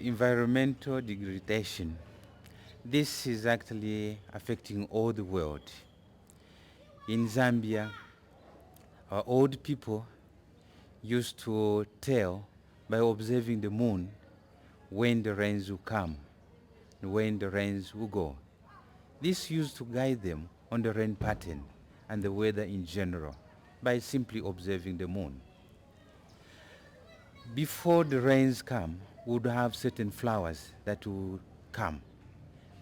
Environmental degradation. This is actually affecting all the world. In Zambia, our old people used to tell by observing the moon when the rains will come, when the rains will go. This used to guide them on the rain pattern and the weather in general by simply observing the moon. Before the rains come, we would have certain flowers that will come.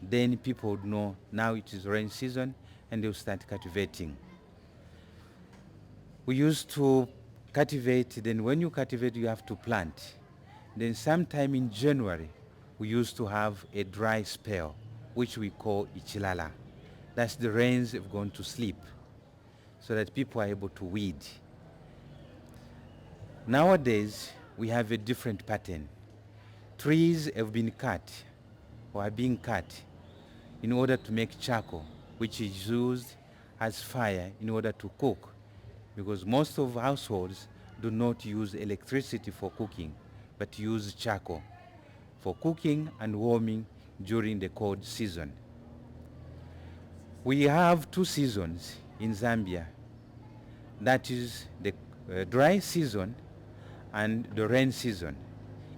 Then people would know now it is rain season and they'll start cultivating. We used to cultivate, then when you cultivate you have to plant. Then sometime in January we used to have a dry spell which we call Ichilala. That's the rains have gone to sleep so that people are able to weed. Nowadays we have a different pattern. Trees have been cut or are being cut in order to make charcoal, which is used as fire in order to cook, because most of households do not use electricity for cooking but use charcoal for cooking and warming during the cold season. We have two seasons in Zambia, that is the dry season and the rain season.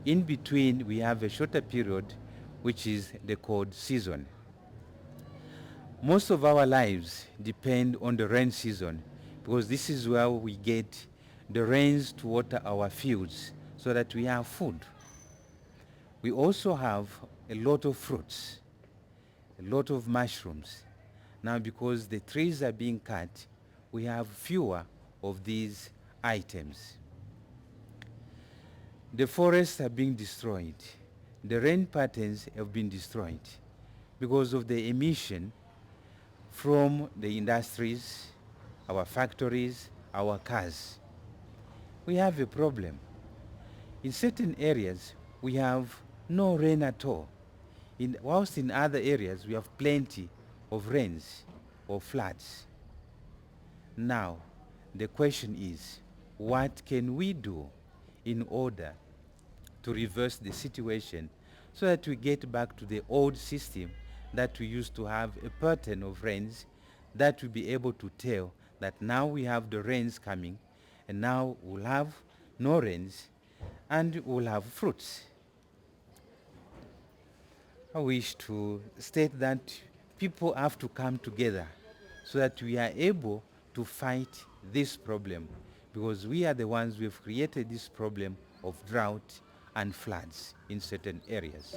In between we have a shorter period which is the cold season. Most of our lives depend on the rain season because this is where we get the rains to water our fields so that we have food. We also have a lot of fruits, a lot of mushrooms. Now because the trees are being cut, we have fewer of these items. The forests are being destroyed. The rain patterns have been destroyed because of the emission from the industries, our factories, our cars. We have a problem. In certain areas, we have no rain at all. Whilst in other areas, we have plenty of rains or floods. Now, the question is, what can we do in order to reverse the situation so that we get back to the old system that we used to have a pattern of rains that will be able to tell that now we have the rains coming and now we'll have no rains and we'll have fruits. I wish to state that people have to come together so that we are able to fight this problem, because we are the ones who have created this problem of drought and floods in certain areas.